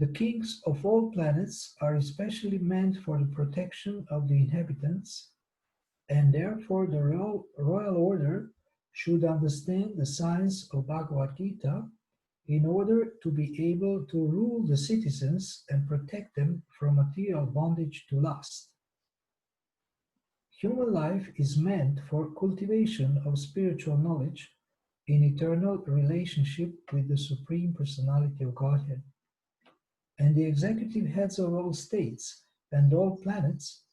The kings of all planets are especially meant for the protection of the inhabitants, and therefore the royal order should understand the science of Bhagavad Gita in order to be able to rule the citizens and protect them from material bondage to lust. Human life is meant for cultivation of spiritual knowledge in eternal relationship with the Supreme Personality of Godhead. And the executive heads of all states and all planets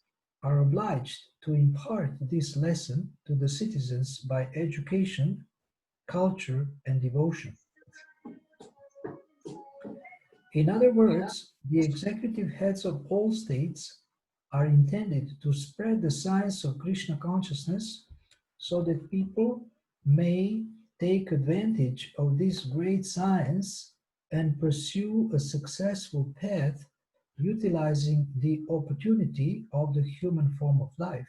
are obliged to impart this lesson to the citizens by education, culture, and devotion. In other words, the executive heads of all states are intended to spread the science of Krishna consciousness so that people may take advantage of this great science and pursue a successful path utilizing the opportunity of the human form of life.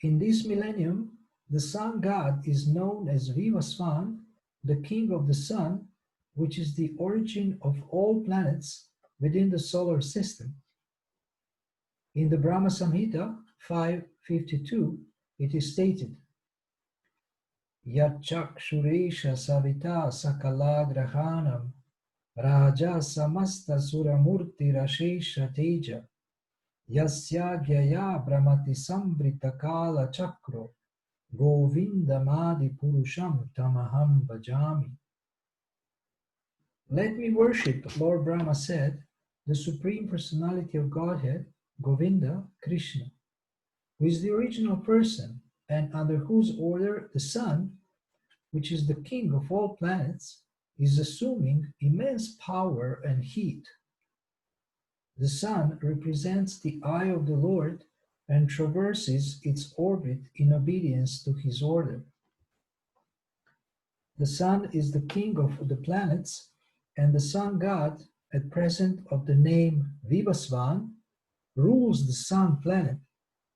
In this millennium, the sun god is known as Vivasvan, the king of the sun, which is the origin of all planets within the solar system. In the Brahma Samhita 5.52, it is stated, Yachakshuresha savita sakala grahanam raja samasta suramurti rashesha teja yasya gyaya brahmati sambrita kala chakro govindamadi purusham tamaham bhajami. Let me worship, Lord Brahma said, the Supreme Personality of Godhead, Govinda, Krishna, who is the original person and under whose order the sun, which is the king of all planets, is assuming immense power and heat. The sun represents the eye of the Lord and traverses its orbit in obedience to his order. The sun is the king of the planets, and the sun god, at present of the name Vivasvan, rules the sun planet,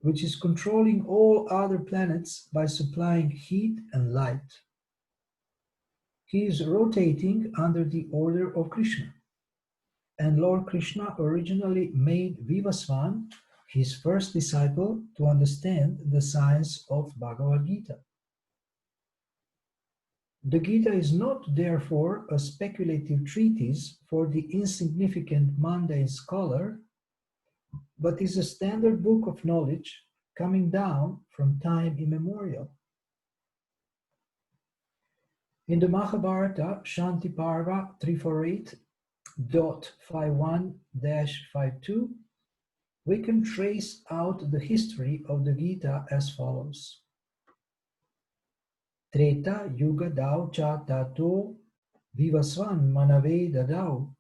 which is controlling all other planets by supplying heat and light. He is rotating under the order of Krishna, and Lord Krishna originally made Vivasvan his first disciple to understand the science of Bhagavad Gita. The Gita is not, therefore, a speculative treatise for the insignificant mundane scholar, but is a standard book of knowledge coming down from time immemorial. In the Mahabharata, Shanti Parva 348.51-52, we can trace out the history of the Gita as follows. Treta Yuga Dao Cha Tato Vivasvan Manave Dadao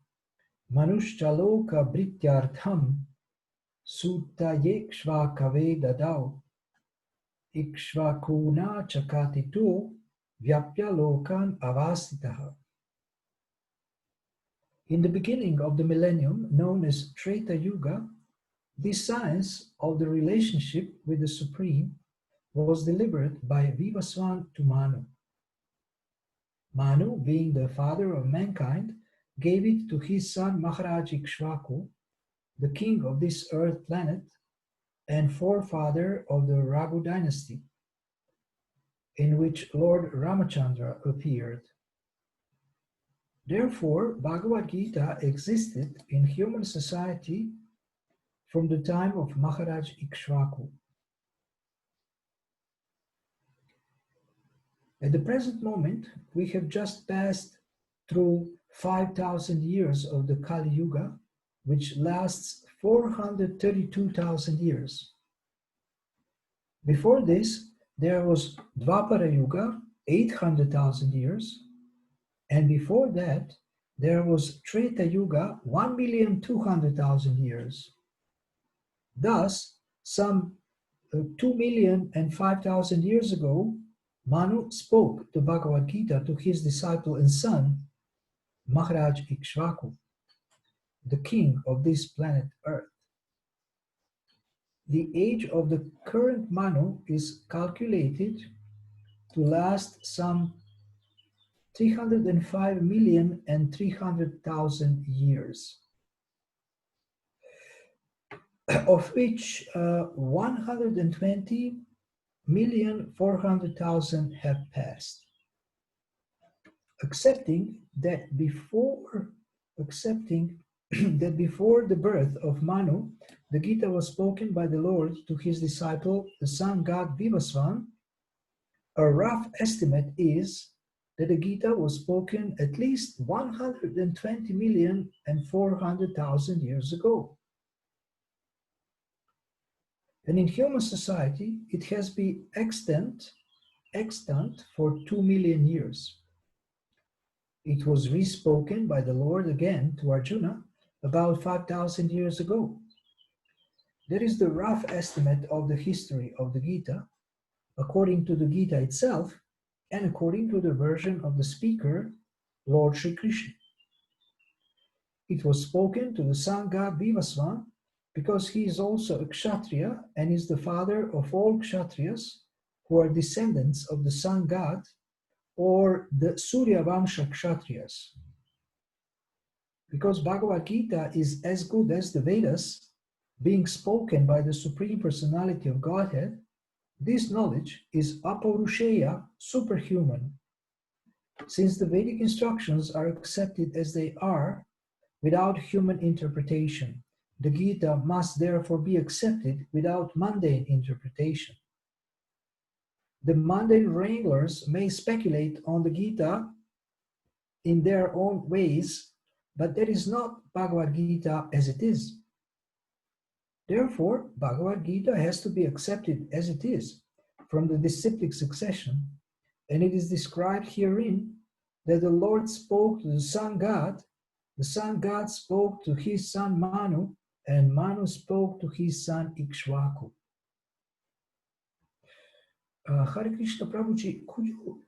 Manushchaloka Brityartham Sutta Yekshvakave Dadao Ikshvakuna Chakatito Vyapya Lokan Avasitaha. In the beginning of the millennium, known as Treta Yuga, this science of the relationship with the Supreme was delivered by Vivasvan to Manu. Manu, being the father of mankind, gave it to his son Maharaj Ikshvaku, the king of this earth planet and forefather of the Raghu dynasty, in which Lord Ramachandra appeared. Therefore, Bhagavad Gita existed in human society from the time of Maharaj Ikshvaku. At the present moment, we have just passed through 5,000 years of the Kali Yuga, which lasts 432,000 years. Before this, there was Dvapara Yuga, 800,000 years, and before that, there was Treta Yuga, 1,200,000 years. Thus, some 2,005,000 years ago, Manu spoke the Bhagavad Gita to his disciple and son, Maharaj Ikshvaku, the king of this planet Earth. The age of the current Manu is calculated to last some 305,300,000 years, of which 120,400,000 have passed. Accepting that before the birth of Manu, the Gita was spoken by the Lord to his disciple, the sun god Vivasvan, a rough estimate is that the Gita was spoken at least 120,400,000 years ago. And in human society, it has been extant for 2 million years. It was re-spoken by the Lord again to Arjuna about 5,000 years ago. That is the rough estimate of the history of the Gita, according to the Gita itself, and according to the version of the speaker, Lord Sri Krishna. It was spoken to the sun god Vivasvan because he is also a Kshatriya and is the father of all Kshatriyas who are descendants of the sun god, or the Surya Vamsha Kshatriyas. Because Bhagavad Gita is as good as the Vedas, being spoken by the Supreme Personality of Godhead, this knowledge is apaurushaya, superhuman. Since the Vedic instructions are accepted as they are, without human interpretation, the Gita must therefore be accepted without mundane interpretation. The mundane wranglers may speculate on the Gita in their own ways, but that is not Bhagavad Gita as it is. Therefore, Bhagavad Gita has to be accepted as it is from the disciplic succession, and it is described herein that the Lord spoke to the sun god spoke to his son Manu, and Manu spoke to his son Ikshvaku. Hare Krishna Prabhuji, could you,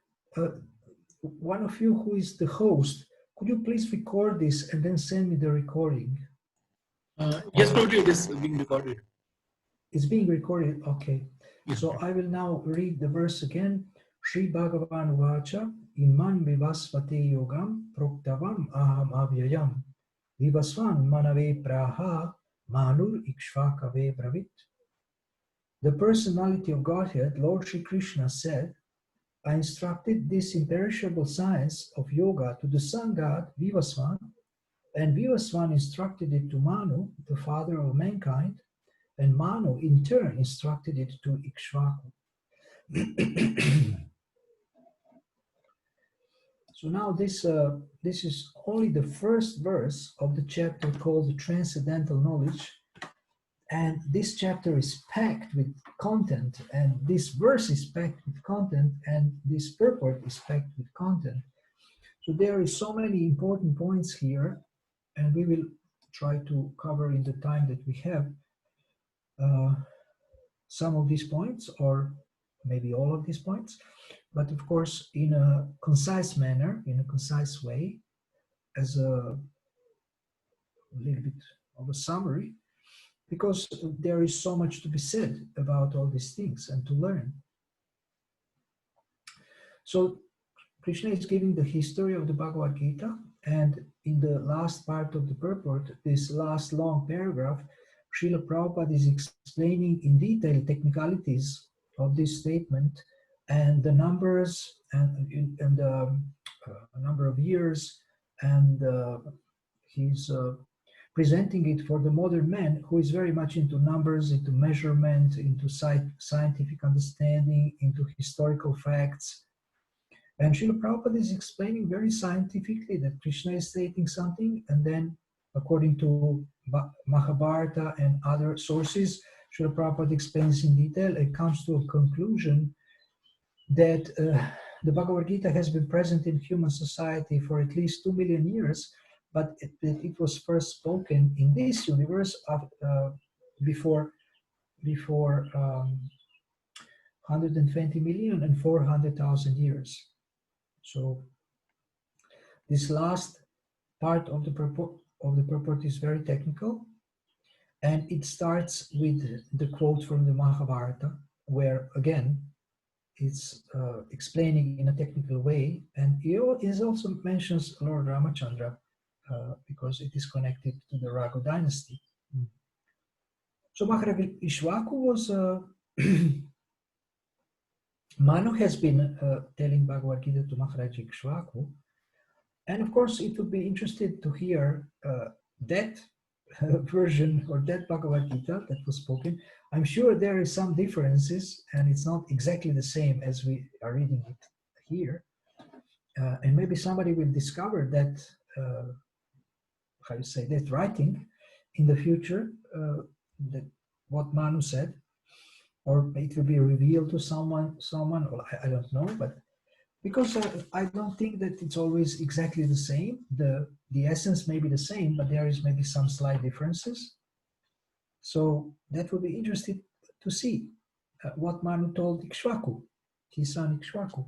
one of you who is the host, could you please record this and then send me the recording? Yes, Prabhuji, it is being recorded. It's being recorded, okay. Yes, So I will now read the verse again. Shri Bhagavan Vacha Iman Vivasvate Yogam Proktavam Aham Avyayam Vivasvan Manave Praha Manur Ikshvakave Bravit. The personality of Godhead, Lord Sri Krishna said, I instructed this imperishable science of yoga to the sun god Vivasvan, and Vivasvan instructed it to Manu, the father of mankind, and Manu in turn instructed it to Ikshvaku. So now this is only the first verse of the chapter called the Transcendental Knowledge, and this chapter is packed with content, and this verse is packed with content, and this purport is packed with content. So there is so many important points here, and we will try to cover in the time that we have some of these points, or maybe all of these points, but of course in a concise manner, in a concise way, as a little bit of a summary, because there is so much to be said about all these things and to learn. So Krishna is giving the history of the Bhagavad Gita, and in the last part of the purport, this last long paragraph, Srila Prabhupada is explaining in detail technicalities of this statement and the numbers and the number of years, and he's presenting it for the modern man who is very much into numbers, into measurement, into scientific understanding, into historical facts. And Srila Prabhupada is explaining very scientifically that Krishna is stating something, and then according to Mahabharata and other sources, Srila Prabhupada explains in detail and comes to a conclusion that the Bhagavad Gita has been present in human society for at least 2 million years, but it was first spoken in this universe before 120,400,000 years. So this last part of the purport is very technical, and it starts with the quote from the Mahabharata, where again it's explaining in a technical way, and he also mentions Lord Ramachandra because it is connected to the Raghu dynasty. So Maharaj Ishwaku was Manu has been telling Bhagavad Gita to Maharaj Ishwaku, and of course it would be interesting to hear that version or that Bhagavad Gita that was spoken. I'm sure there is some differences and it's not exactly the same as we are reading it here. And maybe somebody will discover that, how you say, that writing in the future, that what Manu said, or it will be revealed to someone, or I don't know, but because I don't think that it's always exactly the same. The essence may be the same, but there is maybe some slight differences. So that would be interesting to see what Manu told Ikshwaku, his son Ikshwaku.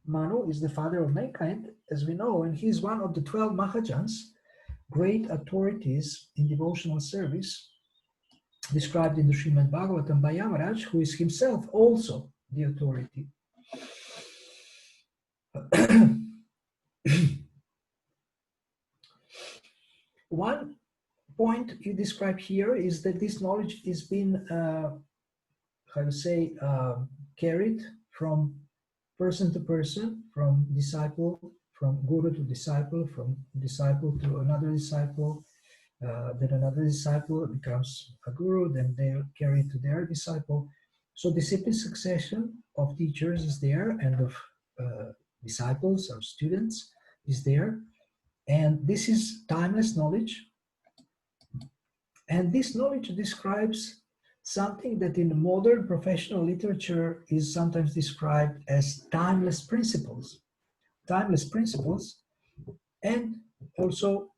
Manu is the father of mankind, as we know, and he's one of the 12 Mahajans, great authorities in devotional service, described in the Srimad Bhagavatam by Yamaraj, who is himself also the authority. One point you describe here is that this knowledge is being, how to say, carried from person to person, from disciple, from guru to disciple, from disciple to another disciple, then another disciple becomes a guru, then they carry it to their disciple. So disciplic succession of teachers is there, and of disciples or students is there. And this is timeless knowledge. And this knowledge describes something that in modern professional literature is sometimes described as timeless principles. Timeless principles. And also,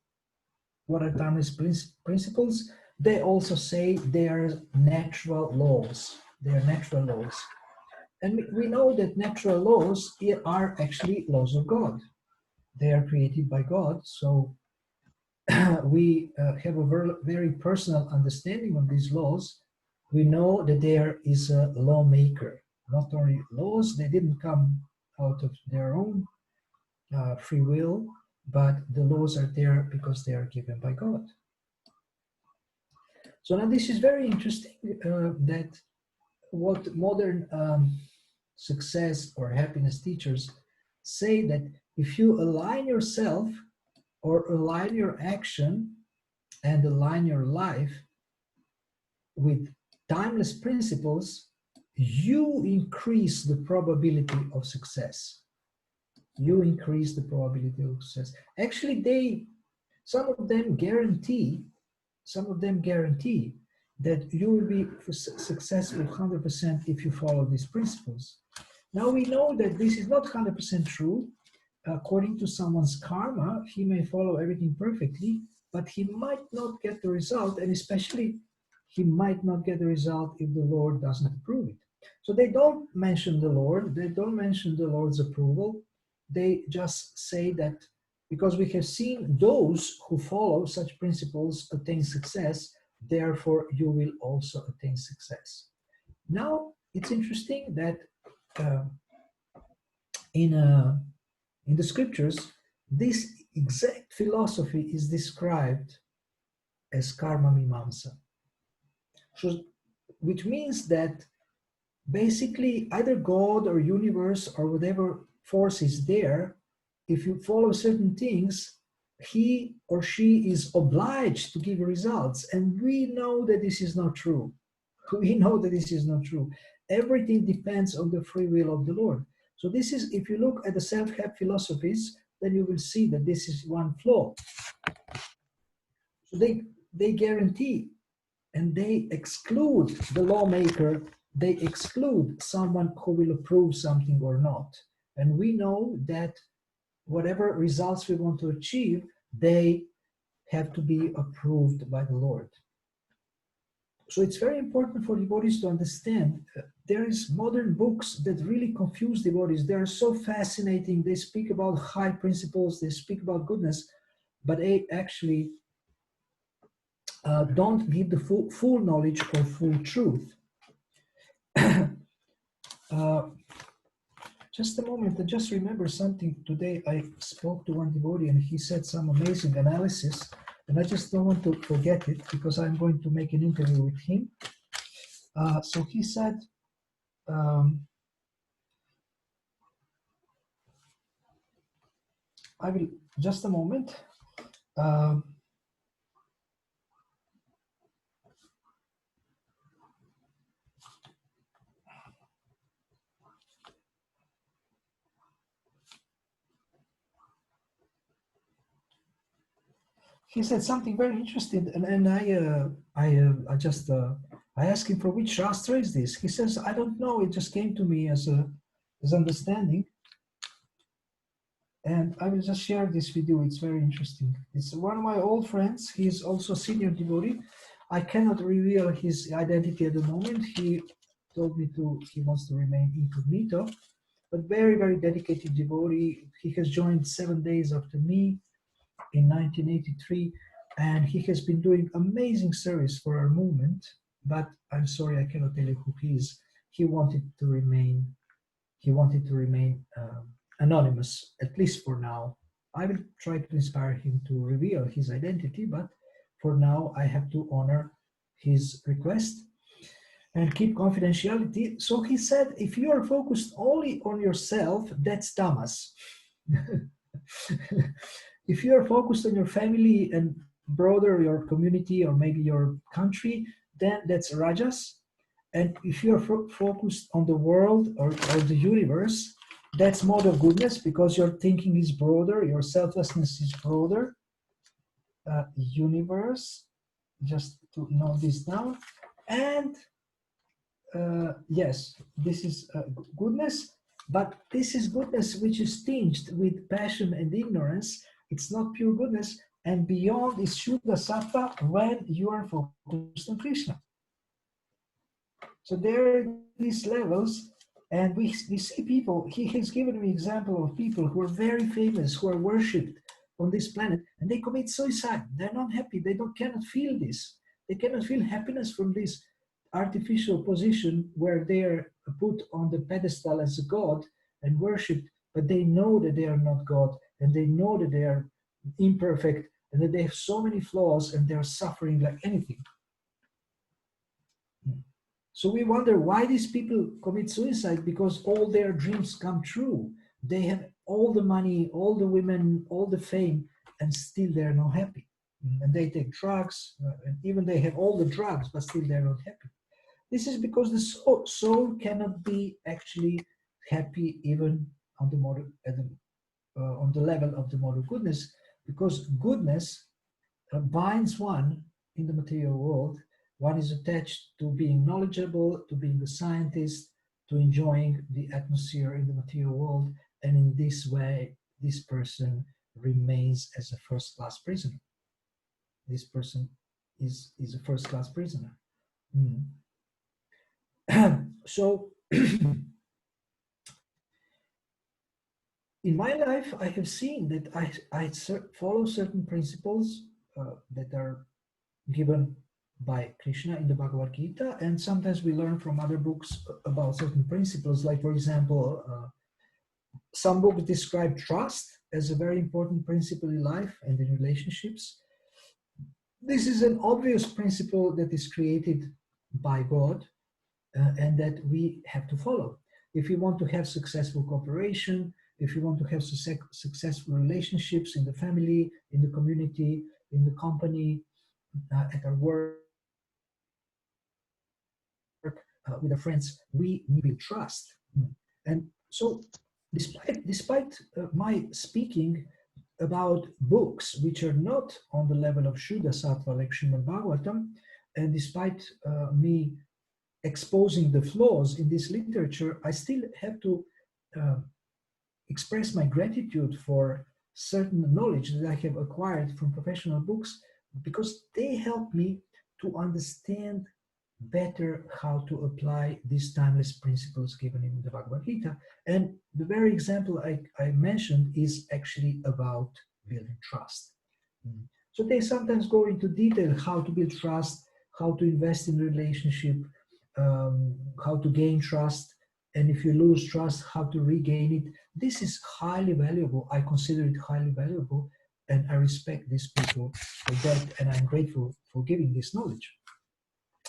what are timeless principles? They also say they are natural laws. They are natural laws. And we know that natural laws are actually laws of God. They are created by God. So we have a very personal understanding of these laws. We know that there is a lawmaker. Not only laws, they didn't come out of their own free will, but the laws are there because they are given by God. So now this is very interesting that what modern success or happiness teachers say, that if you align yourself or align your action and align your life with timeless principles, you increase the probability of success. You increase the probability of success. Actually, some of them guarantee that you will be successful 100% if you follow these principles. Now we know that this is not 100% true. According to someone's karma, he may follow everything perfectly, but he might not get the result, and especially he might not get the result if the Lord doesn't approve it. So they don't mention the Lord, they don't mention the Lord's approval. They just say that because we have seen those who follow such principles attain success, therefore you will also attain success. Now, it's interesting that in the scriptures, this exact philosophy is described as karma mimamsa. So, which means that basically either God or universe or whatever force is there, if you follow certain things, he or she is obliged to give results. And we know that this is not true. We know that this is not true. Everything depends on the free will of the Lord. So this is, if you look at the self-help philosophies, then you will see that this is one flaw. So they guarantee and they exclude the lawmaker, they exclude someone who will approve something or not. And we know that whatever results we want to achieve, they have to be approved by the Lord. So it's very important for devotees to understand there is modern books that really confuse devotees. They are so fascinating. They speak about high principles, they speak about goodness, but they actually don't give the full knowledge or full truth. Just a moment, I just remember something. Today I spoke to one devotee and he said some amazing analysis, and I just don't want to forget it because I'm going to make an interview with him. So he said, I will, just a moment. He said something very interesting, and I asked him for which Shastra is this. He says, I don't know. It just came to me as understanding, and I will just share this with you. It's very interesting. It's one of my old friends. He is also a senior devotee. I cannot reveal his identity at the moment. He told me he wants to remain incognito, but very, very dedicated devotee. He has joined 7 days after me in 1983, and he has been doing amazing service for our movement. But I'm sorry, I cannot tell you who he is. He wanted to remain anonymous, at least for now. I will try to inspire him to reveal his identity, but for now I have to honor his request and keep confidentiality. So he said, if you are focused only on yourself, that's tamas. If you are focused on your family and broader, your community, or maybe your country, then that's rajas. And if you're focused on the world or the universe, that's mode of goodness, because your thinking is broader, your selflessness is broader. Universe, just to note this down. And yes, this is goodness, but this is goodness which is tinged with passion and ignorance. It's not pure goodness, and beyond is Shuddha Sattva when you are focused on Krishna. So there are these levels, and we see people. He has given me example of people who are very famous, who are worshipped on this planet, and they commit suicide. They're not happy. They cannot feel this. They cannot feel happiness from this artificial position where they are put on the pedestal as a god and worshipped, but they know that they are not God, and they know that they are imperfect, and that they have so many flaws, and they're suffering like anything. So we wonder why these people commit suicide, because all their dreams come true. They have all the money, all the women, all the fame, and still they're not happy. And they take drugs, and even they have all the drugs, but still they're not happy. This is because the soul cannot be actually happy even on on the level of the mode of goodness, because goodness binds one in the material world. One is attached to being knowledgeable, to being a scientist, to enjoying the atmosphere in the material world, and in this way, this person remains as a first-class prisoner. This person is a first-class prisoner. So, in my life, I have seen that I follow certain principles that are given by Krishna in the Bhagavad Gita, and sometimes we learn from other books about certain principles. Like, for example, some books describe trust as a very important principle in life and in relationships. This is an obvious principle that is created by God, and that we have to follow. If we want to have successful cooperation, if we want to have successful relationships in the family, in the community, in the company, at our work, with our friends, we need trust. And so, despite my speaking about books which are not on the level of Shuddha Sattva, like Srimad Bhagavatam, and despite me exposing the flaws in this literature, I still have to express my gratitude for certain knowledge that I have acquired from professional books, because they help me to understand better how to apply these timeless principles given in the Bhagavad Gita. And the very example I mentioned is actually about building trust. So they sometimes go into detail how to build trust, how to invest in relationship, how to gain trust. and if you lose trust, how to regain it. This is highly valuable. I consider it highly valuable, and I respect these people for that, and I'm grateful for giving this knowledge.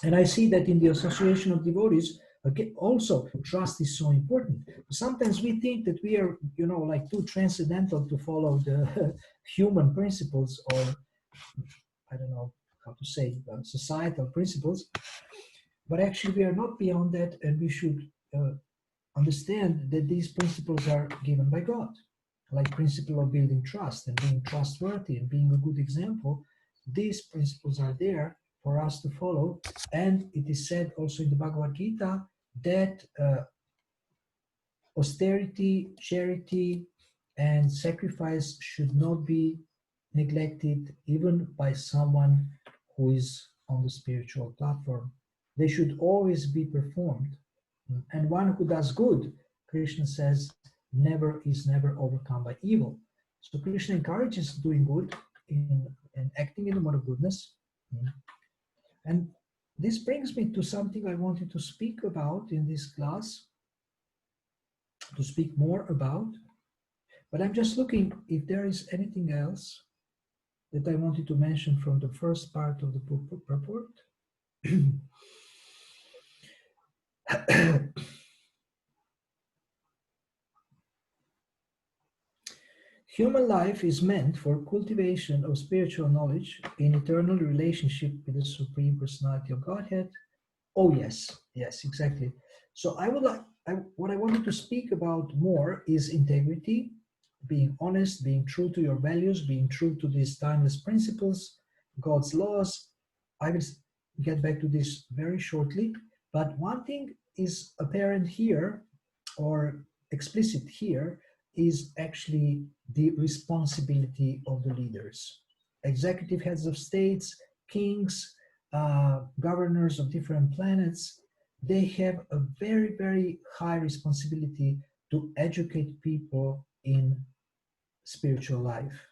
And I see that in the association of devotees, okay, also trust is so important. Sometimes we think that we are, like too transcendental to follow the human principles, or I don't know how to say, societal principles. But actually, we are not beyond that, and we should understand that these principles are given by God, like principle of building trust and being trustworthy and being a good example. These principles are there for us to follow, and it is said also in the Bhagavad Gita that austerity, charity, and sacrifice should not be neglected even by someone who is on the spiritual platform. They should always be performed. And one who does good, Krishna says, never overcome by evil. So Krishna encourages doing good and acting in the mode of goodness. And this brings me to something I wanted to speak about in this class, to speak more about. But I'm just looking if there is anything else that I wanted to mention from the first part of the purport. Human life is meant for cultivation of spiritual knowledge in eternal relationship with the Supreme Personality of Godhead. Oh yes, exactly. So what I wanted to speak about more is integrity, being honest, being true to your values, being true to these timeless principles, God's laws. I will get back to this very shortly. But one thing is apparent here, or explicit here, is actually the responsibility of the leaders. Executive heads of states, kings, governors of different planets, they have a very, very high responsibility to educate people in spiritual life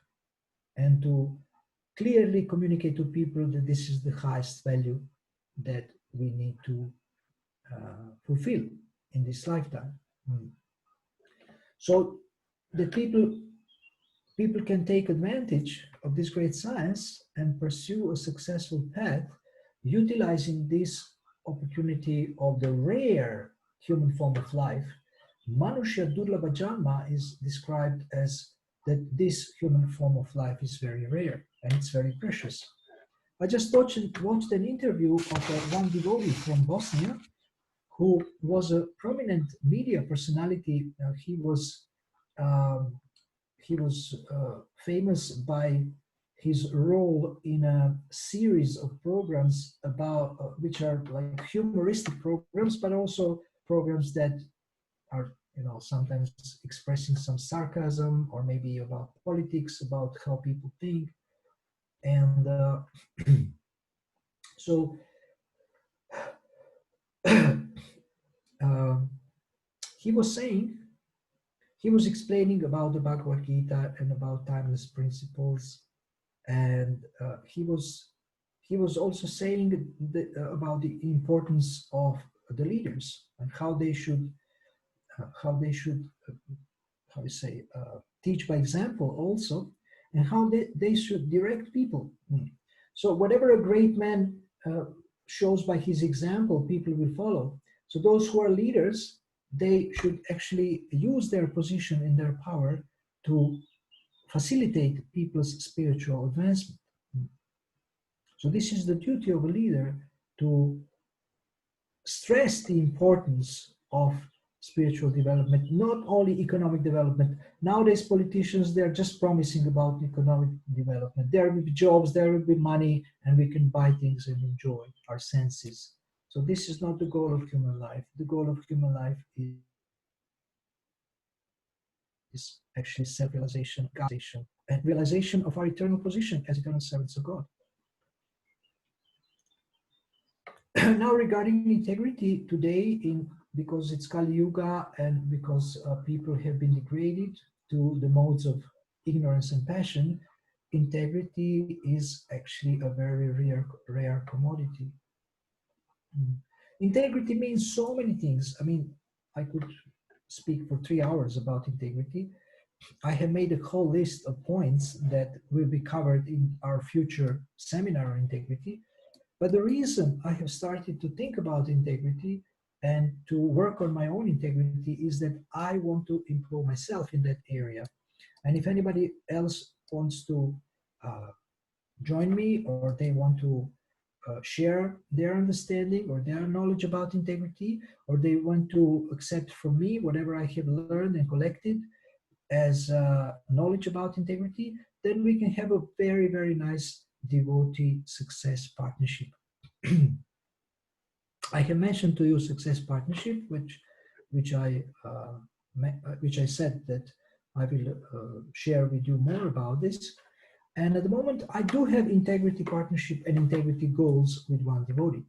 and to clearly communicate to people that this is the highest value that we need to fulfill in this lifetime. So the people can take advantage of this great science and pursue a successful path utilizing this opportunity of the rare human form of life. Manusya Durlabha Janma is described as that this human form of life is very rare and it's very precious. I just watched an interview of one devotee from Bosnia who was a prominent media personality. Um, he was famous by his role in a series of programs about which are like humoristic programs, but also programs that are sometimes expressing some sarcasm or maybe about politics, about how people think, and so he was saying. He was explaining about the Bhagavad Gita and about timeless principles, and he was also saying about the importance of the leaders and how they should how you say teach by example also, and how they should direct people. So whatever a great man shows by his example, people will follow. So those who are leaders, they should actually use their position and their power to facilitate people's spiritual advancement. So this is the duty of a leader, to stress the importance of spiritual development, not only economic development. Nowadays, politicians, they're just promising about economic development. There will be jobs, there will be money, and we can buy things and enjoy our senses. So this is not the goal of human life. The goal of human life is actually self-realization, and realization of our eternal position as eternal servants of God. Now, regarding integrity today, because it's Kali Yuga and because people have been degraded to the modes of ignorance and passion, integrity is actually a very rare commodity. Integrity means so many things. I mean, I could speak for 3 hours about integrity. I have made a whole list of points that will be covered in our future seminar on integrity. But the reason I have started to think about integrity and to work on my own integrity is that I want to improve myself in that area. And if anybody else wants to join me, or they want to share their understanding or their knowledge about integrity, or they want to accept from me whatever I have learned and collected as knowledge about integrity, then we can have a very, very nice devotee success partnership. I have mentioned to you success partnership, which I said that I will share with you more about this. And at the moment, I do have integrity partnership and integrity goals with one devotee.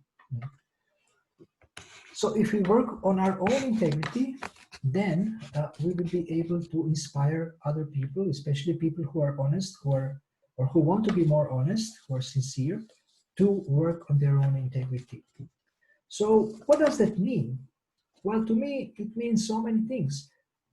So if we work on our own integrity, then we will be able to inspire other people, especially people who are honest, or who want to be more honest, who are sincere, to work on their own integrity. So what does that mean? Well, to me, it means so many things.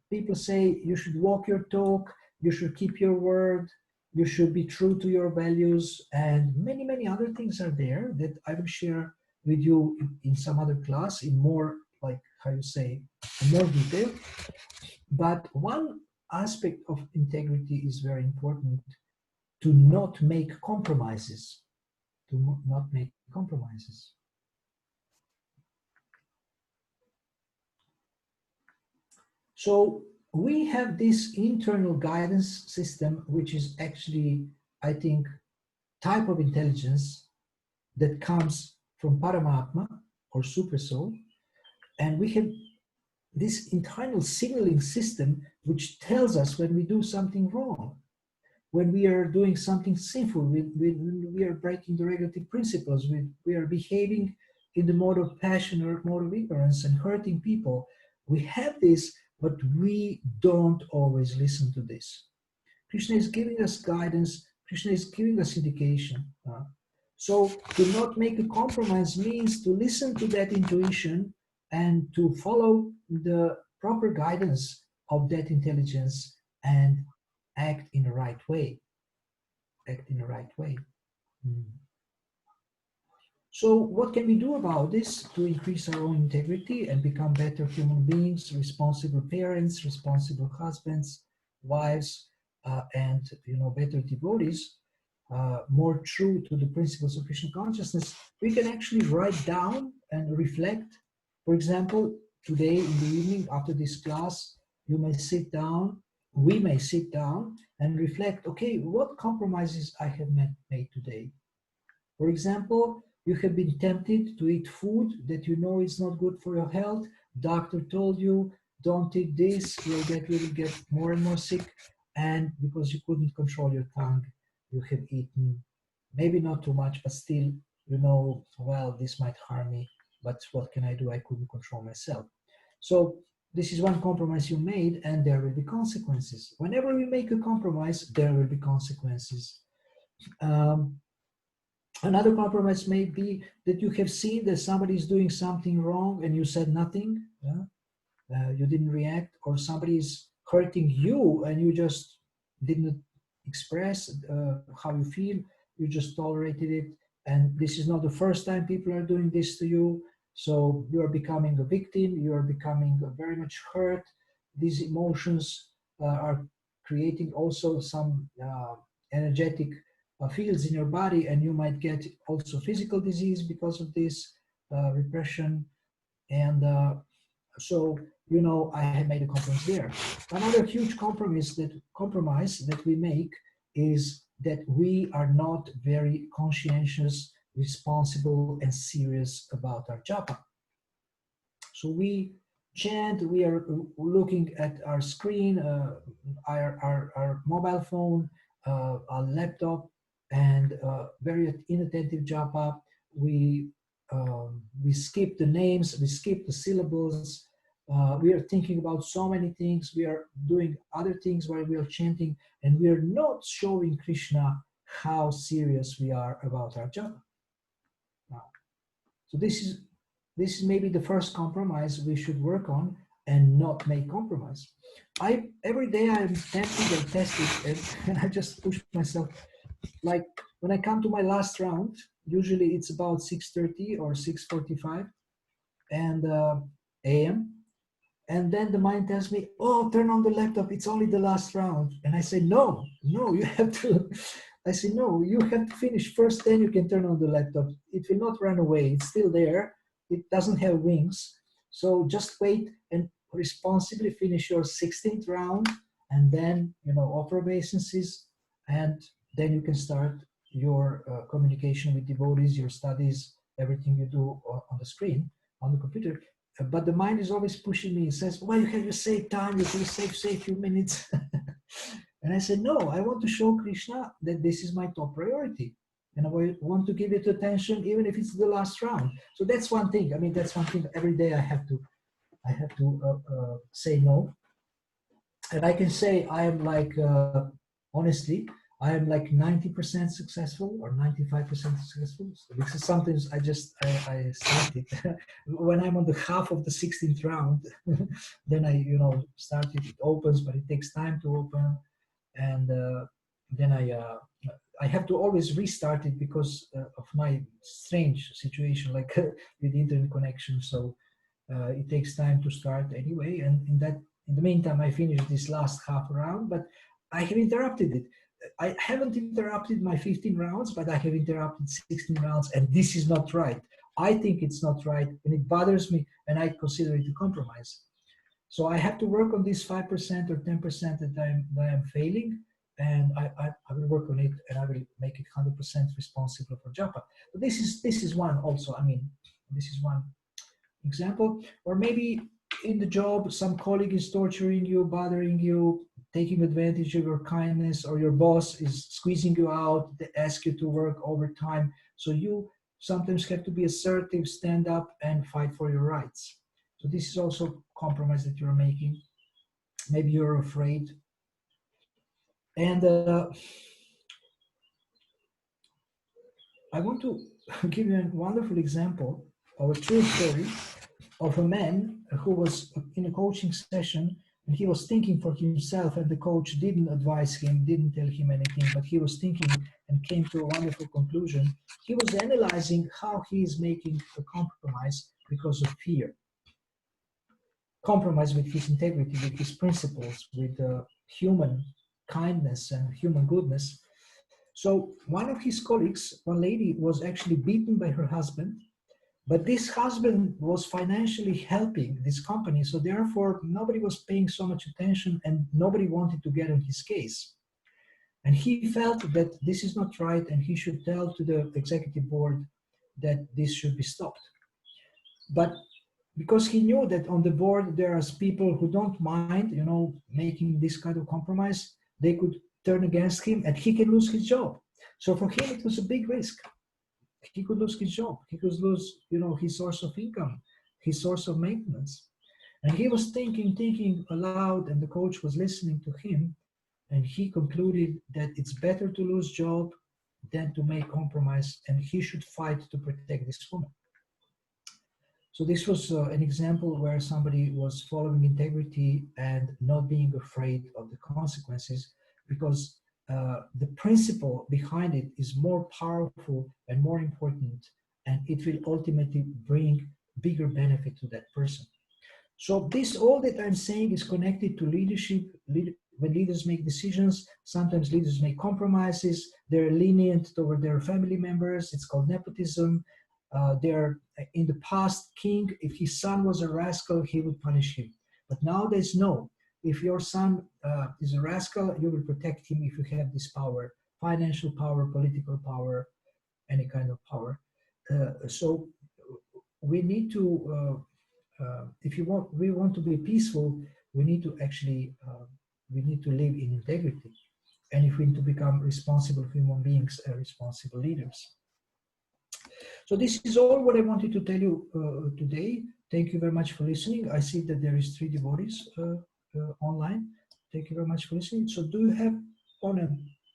People say you should walk your talk, you should keep your word, you should be true to your values, and many, many other things are there that I will share with you in some other class in more, like, how you say, in more detail. But one aspect of integrity is very important: to not make compromises. To not make compromises. So we have this internal guidance system, which is actually, I think, type of intelligence that comes from Paramatma or Super Soul. And we have this internal signaling system which tells us when we do something wrong, when we are doing something sinful, when we are breaking the regulative principles, we are behaving in the mode of passion or mode of ignorance and hurting people. We have this, but we don't always listen to this. Krishna is giving us guidance. Krishna is giving us indication. So to not make a compromise means to listen to that intuition and to follow the proper guidance of that intelligence and act in the right way. Act in the right way. So what can we do about this to increase our own integrity and become better human beings, responsible parents, responsible husbands, wives, and better devotees, more true to the principles of Krishna consciousness? We can actually write down and reflect. For example, today in the evening after this class, you may sit down, we may sit down and reflect, okay, what compromises I have made today? For example, you have been tempted to eat food that you know is not good for your health. Doctor told you, don't eat this, you will get more and more sick. And because you couldn't control your tongue, you have eaten, maybe not too much, but still, well, this might harm me, but what can I do? I couldn't control myself. So this is one compromise you made, and there will be consequences. Whenever we make a compromise, there will be consequences. Another compromise may be that you have seen that somebody is doing something wrong and you said nothing. You didn't react, or somebody is hurting you and you just didn't express how you feel. You just tolerated it. And this is not the first time people are doing this to you. So you are becoming a victim. You are becoming very much hurt. These emotions are creating also some energetic fields in your body, and you might get also physical disease because of this repression. And so, I have made a compromise there. Another huge compromise that we make is that we are not very conscientious, responsible, and serious about our japa. So we chant, we are looking at our screen, our mobile phone, our laptop, and very inattentive japa. We skip the names, we skip the syllables. We are thinking about so many things. We are doing other things while we are chanting, and we are not showing Krishna how serious we are about our japa. So this is maybe the first compromise we should work on. and not make compromise. Every day I'm tempted and tested, and I just push myself. Like when I come to my last round, usually it's about 6:30 or 6:45 and a.m. And then the mind tells me, "Oh, turn on the laptop. It's only the last round." And I say, "No, no, you have to." I say, "No, you have to finish first. Then you can turn on the laptop. It will not run away. It's still there. It doesn't have wings. So just wait and responsibly finish your 16th round, and then offer obeisances, and then you can start your communication with devotees, your studies, everything you do on the screen, on the computer." But the mind is always pushing me. It says, "Well, you have to save time. You have to save few minutes." And I said, "No, I want to show Krishna that this is my top priority, and I want to give it attention, even if it's the last round." So that's one thing. I mean, that's one thing. Every day I have to say no, and I can say I am like honestly, I am like 90% successful or 95% successful, because sometimes I started when I'm on the half of the 16th round, then I started. It opens, but it takes time to open, and then I have to always restart it because of my strange situation, like with internet connection. So it takes time to start anyway, and in the meantime I finished this last half round, but I have interrupted it. I haven't interrupted my 15 rounds, but I have interrupted 16 rounds, and this is not right. I think it's not right, and it bothers me, and I consider it a compromise. So I have to work on this 5% or 10% that I'm failing, and I will work on it, and I will make it 100% responsible for japa. But this is one also. I mean, this is one example. Or maybe in the job, some colleague is torturing you, bothering you, taking advantage of your kindness, or your boss is squeezing you out, they ask you to work overtime. So you sometimes have to be assertive, stand up, and fight for your rights. So this is also compromise that you're making. Maybe you're afraid. And I want to give you a wonderful example of a true story of a man who was in a coaching session, and he was thinking for himself, and the coach didn't advise him, didn't tell him anything, but he was thinking and came to a wonderful conclusion. He was analyzing how he is making a compromise because of fear. Compromise with his integrity, with his principles, with human kindness and human goodness. So one of his colleagues, one lady, was actually beaten by her husband, but this husband was financially helping this company, so therefore nobody was paying so much attention and nobody wanted to get on his case. And he felt that this is not right, and he should tell to the executive board that this should be stopped. But because he knew that on the board there are people who don't mind, making this kind of compromise, they could turn against him and he can lose his job. So for him, it was a big risk. He could lose his job. He could lose, his source of income, his source of maintenance. And he was thinking aloud, and the coach was listening to him, and he concluded that it's better to lose job than to make compromise, and he should fight to protect this woman. So this was an example where somebody was following integrity and not being afraid of the consequences, because the principle behind it is more powerful and more important, and it will ultimately bring bigger benefit to that person. So this, all that I'm saying, is connected to leadership. When leaders make decisions, sometimes leaders make compromises. They're lenient toward their family members. It's called nepotism. They're in the past, king, if his son was a rascal, he would punish him. But nowadays, no. If your son is a rascal, you will protect him if you have this power, financial power, political power, any kind of power. So we need to, if we want to be peaceful, we need to actually, we need to live in integrity. And if we need to become responsible human beings, responsible leaders. So this is all what I wanted to tell you today. Thank you very much for listening. I see that there is 3 devotees online. Thank you very much for listening. So do you have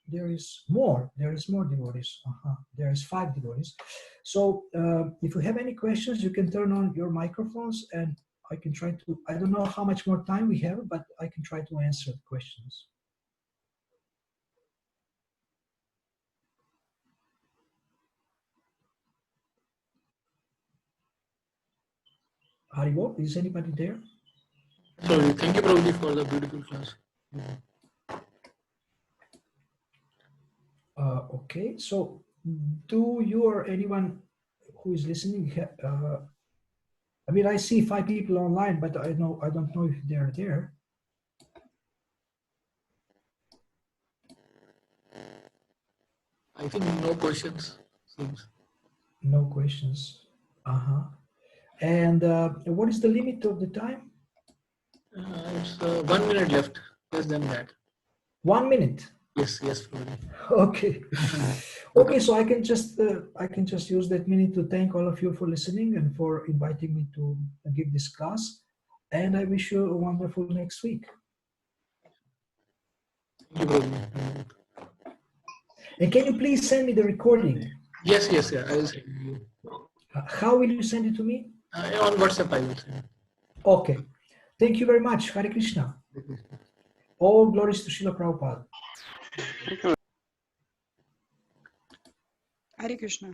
there is more devotees. There is 5 devotees. So if you have any questions, you can turn on your microphones and I can try to, I don't know how much more time we have, but I can try to answer the questions. Haribo, is anybody there? Sorry, thank you, Prabhuji, for the beautiful class. Okay, so do you or anyone who is listening, I mean, I see 5 people online, but I don't know if they're there. I think no questions. Seems. No questions. And what is the limit of the time? It's 1 minute left. Less than that. 1 minute. Yes, Prabhuji. Okay. Okay, so I can just use that minute to thank all of you for listening and for inviting me to give this class. And I wish you a wonderful next week. Thank you, Prabhuji. And can you please send me the recording? Yes, yeah. I will send you. How will you send it to me? On WhatsApp, I will send. Okay. Thank you very much. Hare Krishna. All glories to Srila Prabhupada. Hare Krishna.